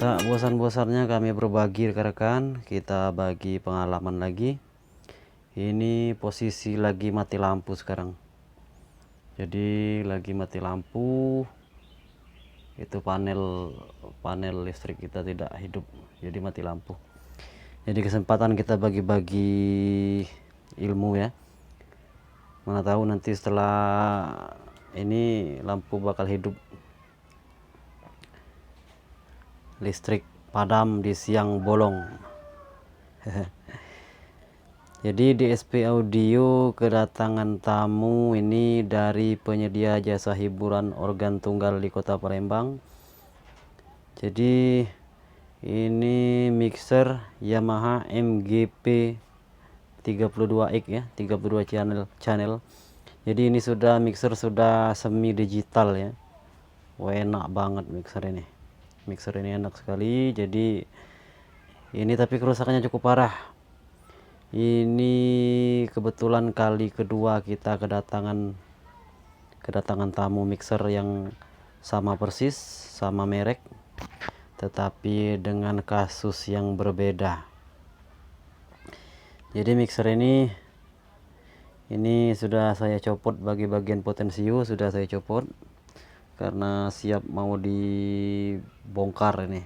Tak bosan-bosannya kami berbagi rekan-rekan, kita bagi pengalaman lagi. Ini posisi lagi mati lampu sekarang. Jadi lagi mati lampu, itu panel listrik kita tidak hidup, jadi mati lampu. Jadi kesempatan kita bagi-bagi ilmu ya. Mana tahu nanti setelah ini lampu bakal hidup. Listrik padam di siang bolong. Jadi DSP Audio kedatangan tamu ini dari penyedia jasa hiburan organ tunggal di Kota Palembang. Jadi ini mixer Yamaha MGP 32X ya, 32 channel. Jadi ini sudah mixer sudah semi digital ya. Wah, enak banget mixer ini. Mixer ini enak sekali. Jadi ini tapi kerusakannya cukup parah. Ini kebetulan kali kedua kita kedatangan tamu mixer yang sama persis, sama merek, tetapi dengan kasus yang berbeda. Jadi mixer ini sudah saya copot bagi bagian potensio, sudah saya copot karena siap mau dibongkar ini.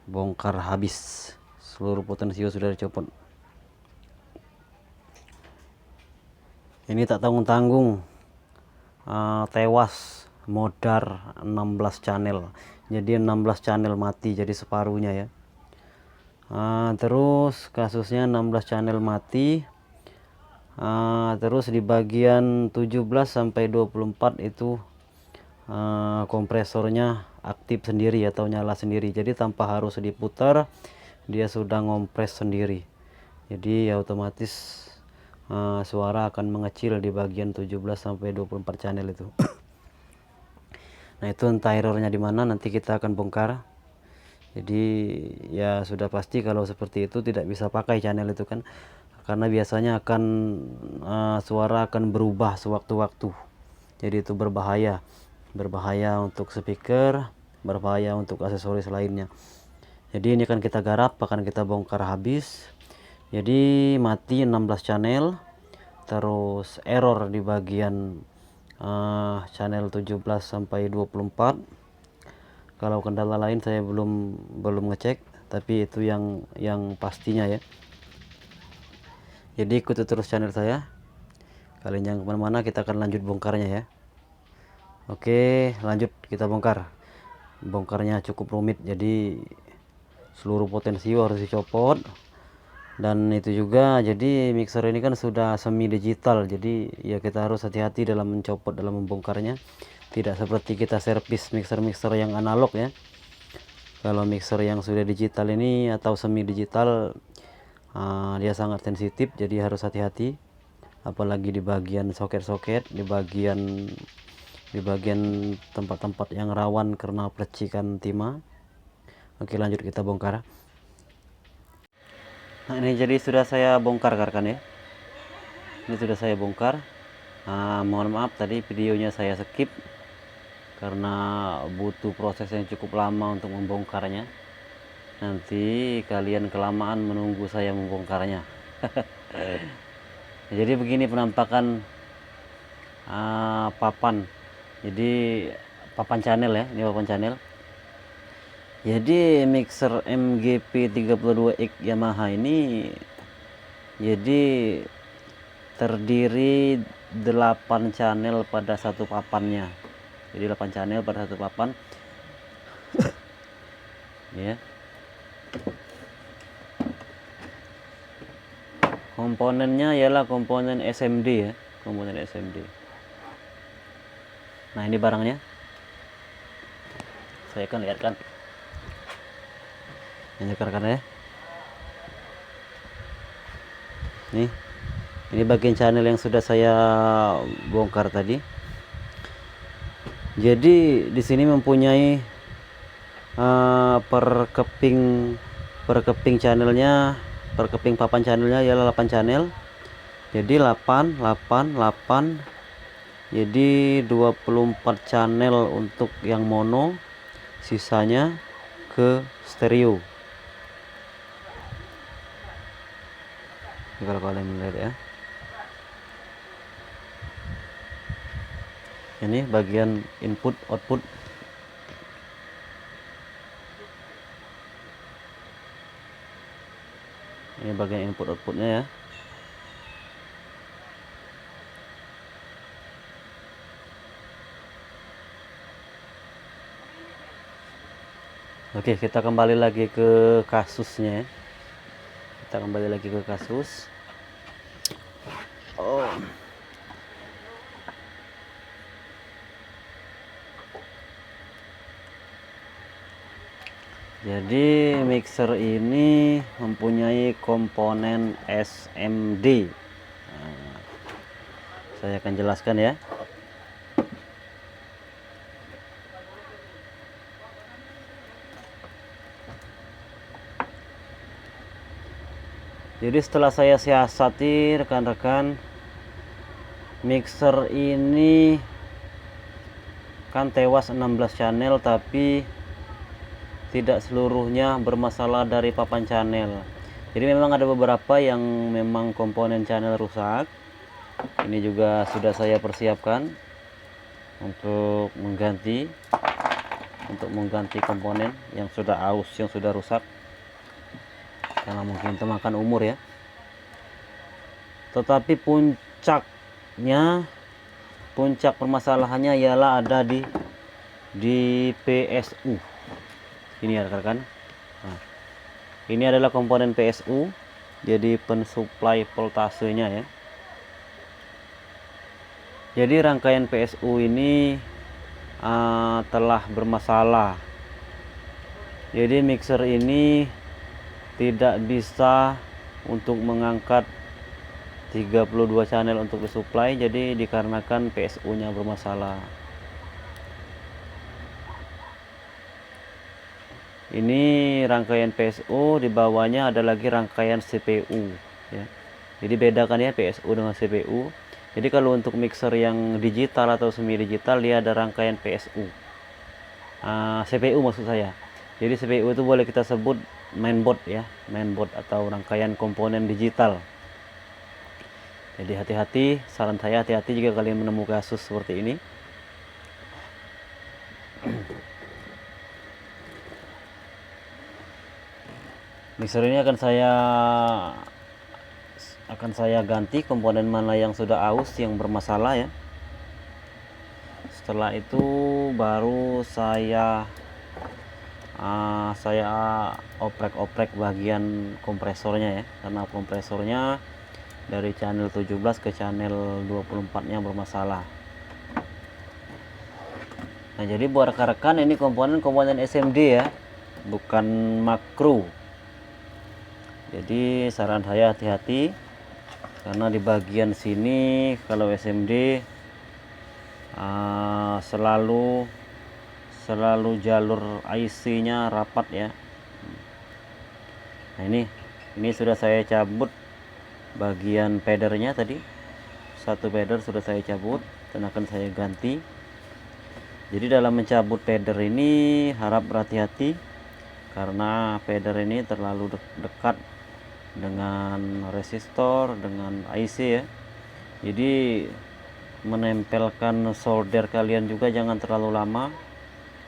Bongkar habis, seluruh potensio sudah dicopot. Ini tak tanggung-tanggung tewas modar 16 channel. Jadi 16 channel mati, jadi separuhnya ya. Terus kasusnya 16 channel mati. Terus di bagian 17 sampai 24 itu kompresornya aktif sendiri atau nyala sendiri. Jadi tanpa harus diputar, dia sudah ngompres sendiri. Jadi ya otomatis suara akan mengecil di bagian 17 sampai 24 channel itu. Nah, itu entah errornya di mana, nanti kita akan bongkar. Jadi ya sudah pasti kalau seperti itu tidak bisa pakai channel itu kan, karena biasanya akan suara akan berubah sewaktu-waktu. Jadi itu berbahaya untuk speaker, berbahaya untuk aksesoris lainnya. Jadi ini akan kita garap, akan kita bongkar habis. Jadi mati 16 channel, terus error di bagian channel 17 sampai 24. Kalau kendala lain saya belum ngecek, tapi itu yang pastinya ya. Jadi ikuti terus channel saya, kalian jangan kemana-mana, kita akan lanjut bongkarnya ya. Oke, lanjut kita bongkar. Bongkarnya cukup rumit, jadi seluruh potensio harus dicopot. Dan itu juga, jadi mixer ini kan sudah semi digital, jadi ya kita harus hati-hati dalam mencopot, dalam membongkarnya. Tidak seperti kita servis mixer-mixer yang analog ya. Kalau mixer yang sudah digital ini atau semi digital, dia sangat sensitif, jadi harus hati-hati. Apalagi di bagian soket-soket, di bagian tempat-tempat yang rawan karena percikan timah. Oke, lanjut kita bongkar. Nah, ini jadi sudah saya bongkar rekan ya. Ini sudah saya bongkar. Mohon maaf tadi videonya saya skip karena butuh proses yang cukup lama untuk membongkarnya. Nanti kalian kelamaan menunggu saya membongkarnya. Jadi begini penampakan papan. Jadi papan channel ya, ini papan channel. Jadi mixer MGP 32X Yamaha ini jadi terdiri 8 channel pada satu papannya. Jadi 8 channel pada satu papan. Ya. Komponennya ialah komponen SMD ya, komponen SMD. Nah, ini barangnya. Saya akan lihatkan. Ini rekan ya. Ini bagian channel yang sudah saya bongkar tadi. Jadi di sini mempunyai per keping channelnya, per keping papan channelnya ialah 8 channel. Jadi 8. Jadi 24 channel untuk yang mono, sisanya ke stereo. Ini kalau kalian melihat ya, ini bagian input output. Ini bagian input outputnya ya. Oke, kita kembali lagi ke kasusnya ya. Kita kembali lagi ke kasus. Oh. Jadi mixer ini mempunyai komponen SMD. Nah, saya akan jelaskan ya. Jadi setelah saya siasati rekan-rekan, mixer ini kan tewas 16 channel, tapi tidak seluruhnya bermasalah dari papan channel. Jadi memang ada beberapa yang memang komponen channel rusak. Ini juga sudah saya persiapkan untuk mengganti komponen yang sudah aus, yang sudah rusak, karena mungkin itu makan umur ya. Tetapi puncak permasalahannya ialah ada di PSU. Ini ya rekan-rekan. Nah, ini adalah komponen PSU, jadi pensuplai voltasenya ya. Jadi rangkaian PSU ini telah bermasalah. Jadi mixer ini tidak bisa untuk mengangkat 32 channel untuk disuplai, jadi dikarenakan PSU-nya bermasalah. Ini rangkaian PSU, di bawahnya ada lagi rangkaian CPU ya. Jadi bedakan ya PSU dengan CPU. Jadi kalau untuk mixer yang digital atau semi digital, dia ada rangkaian PSU. CPU maksud saya. Jadi CPU itu boleh kita sebut mainboard ya, mainboard atau rangkaian komponen digital. Jadi hati-hati, saran saya hati-hati jika kalian menemukan kasus seperti ini. Mixer ini akan saya ganti komponen mana yang sudah aus, yang bermasalah ya. Setelah itu baru saya oprek bagian kompresornya ya, karena kompresornya dari channel 17 ke channel 24 nya bermasalah. Nah, jadi buat rekan-rekan, ini komponen SMD ya, bukan makro. Jadi saran saya hati-hati, karena di bagian sini kalau SMD selalu jalur IC-nya rapat ya. Nah, ini sudah saya cabut bagian padernya tadi. Satu pader sudah saya cabut dan akan saya ganti. Jadi dalam mencabut pader ini harap berhati-hati, karena pader ini terlalu dekat dengan resistor, dengan IC ya. Jadi menempelkan solder kalian juga jangan terlalu lama.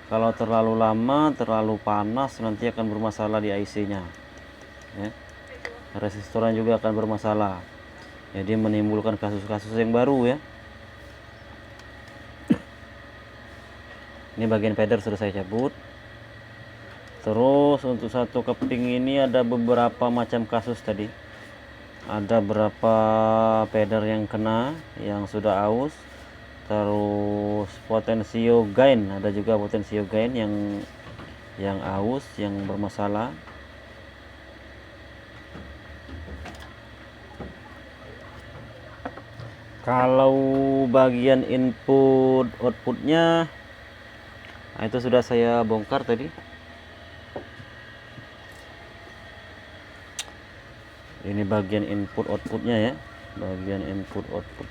Kalau terlalu lama, terlalu panas, nanti akan bermasalah di IC-nya ya. Resistornya juga akan bermasalah, jadi menimbulkan kasus-kasus yang baru ya. Ini bagian pader sudah saya cabut. Terus untuk satu keping ini ada beberapa macam kasus tadi. Ada berapa pader yang kena, yang sudah aus. Terus potensio gain, ada juga potensio gain yang aus, yang bermasalah. Kalau bagian input outputnya, nah itu sudah saya bongkar tadi. Ini bagian input outputnya ya, bagian input output.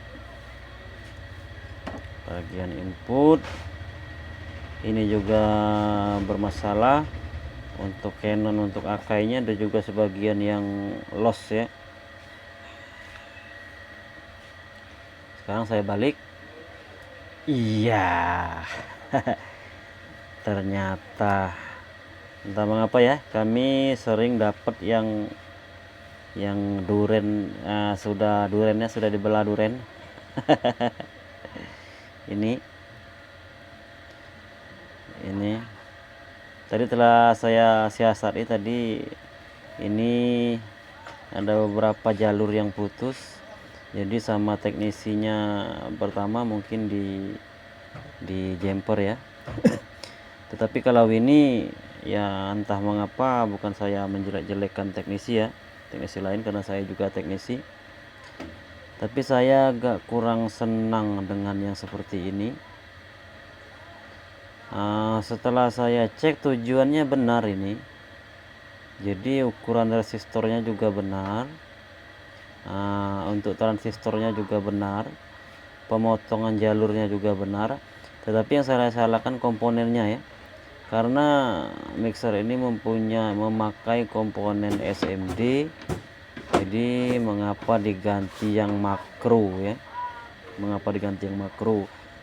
Bagian input ini juga bermasalah. Untuk Canon, untuk Akai-nya ada juga sebagian yang loss ya. Sekarang saya balik. Iya. Ternyata entah mengapa ya, kami sering dapat yang duren, sudah durennya sudah dibelah duren. ini tadi telah saya siasati tadi, ini ada beberapa jalur yang putus, jadi sama teknisinya pertama mungkin di jumper ya. Tetapi kalau ini ya entah mengapa, bukan saya menjelek-jelekan teknisi ya, teknisi lain, karena saya juga teknisi, tapi saya agak kurang senang dengan yang seperti ini. Setelah saya cek, tujuannya benar ini, jadi ukuran resistornya juga benar, untuk transistornya juga benar, pemotongan jalurnya juga benar, tetapi yang saya salahkan komponennya ya, karena mixer ini memakai komponen SMD. Jadi mengapa diganti yang makro ya,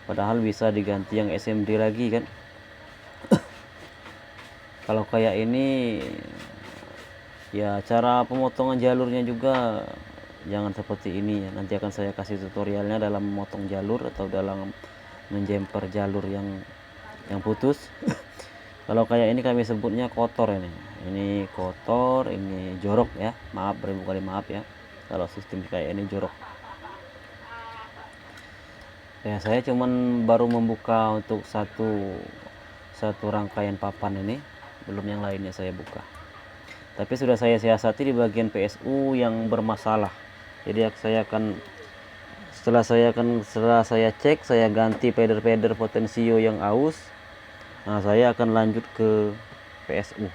padahal bisa diganti yang SMD lagi kan. Kalau kayak ini ya, cara pemotongan jalurnya juga jangan seperti ini ya. Nanti akan saya kasih tutorialnya dalam memotong jalur atau dalam menjemper jalur yang putus. Kalau kayak ini kami sebutnya kotor ini kotor, ini jorok ya, maaf, beribu kali maaf ya kalau sistem kayak ini jorok ya. Saya cuman baru membuka untuk satu rangkaian papan ini, belum yang lainnya saya buka, tapi sudah saya siasati di bagian PSU yang bermasalah. Jadi setelah saya cek, saya ganti feeder potensio yang aus. Saya akan lanjut ke PSU.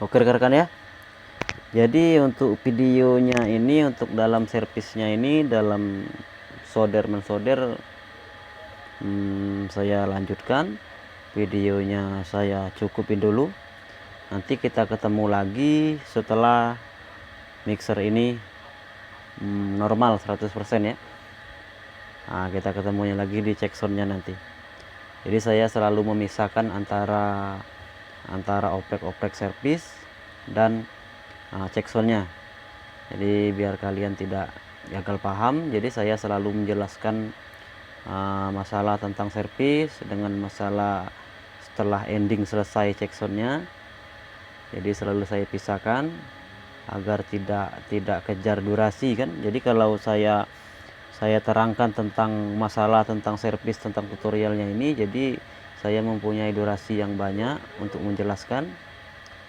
Oke rekan-rekan ya, jadi untuk videonya ini, untuk dalam servisnya ini, dalam mensolder, saya lanjutkan videonya, saya cukupin dulu. Nanti kita ketemu lagi setelah mixer ini normal 100% ya. Kita ketemunya lagi di check soundnya nanti. Jadi saya selalu memisahkan antara oprek servis dan check soundnya. Jadi biar kalian tidak gagal paham, jadi saya selalu menjelaskan masalah tentang servis dengan masalah setelah ending selesai check soundnya. Jadi selalu saya pisahkan agar tidak kejar durasi kan. Jadi kalau saya terangkan tentang masalah tentang servis, tentang tutorialnya ini, jadi saya mempunyai durasi yang banyak untuk menjelaskan,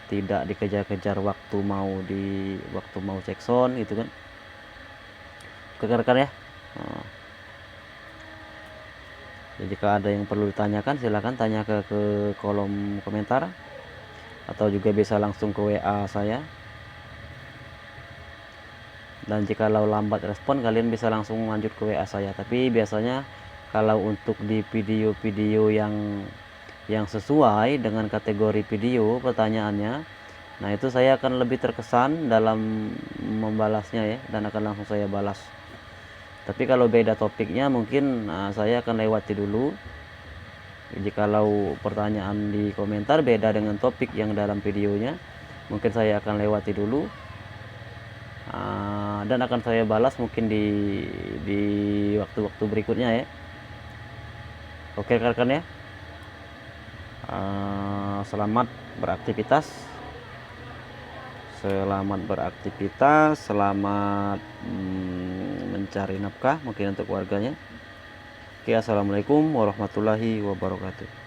tidak dikejar-kejar waktu mau cek sound gitu kan. Rekan-rekan ya, jadi jika ada yang perlu ditanyakan, silahkan tanya ke kolom komentar, atau juga bisa langsung ke WA saya. Dan jika lambat respon, kalian bisa langsung lanjut ke WA saya. Tapi biasanya kalau untuk di video-video yang sesuai dengan kategori video pertanyaannya, nah itu saya akan lebih terkesan dalam membalasnya ya, dan akan langsung saya balas. Tapi kalau beda topiknya, mungkin saya akan lewati dulu. Jikalau pertanyaan di komentar beda dengan topik yang dalam videonya, mungkin saya akan lewati dulu, dan akan saya balas mungkin di waktu-waktu berikutnya ya. Oke rekan-rekan ya, selamat beraktivitas, selamat mencari nafkah mungkin untuk keluarganya. Oke, assalamualaikum warahmatullahi wabarakatuh.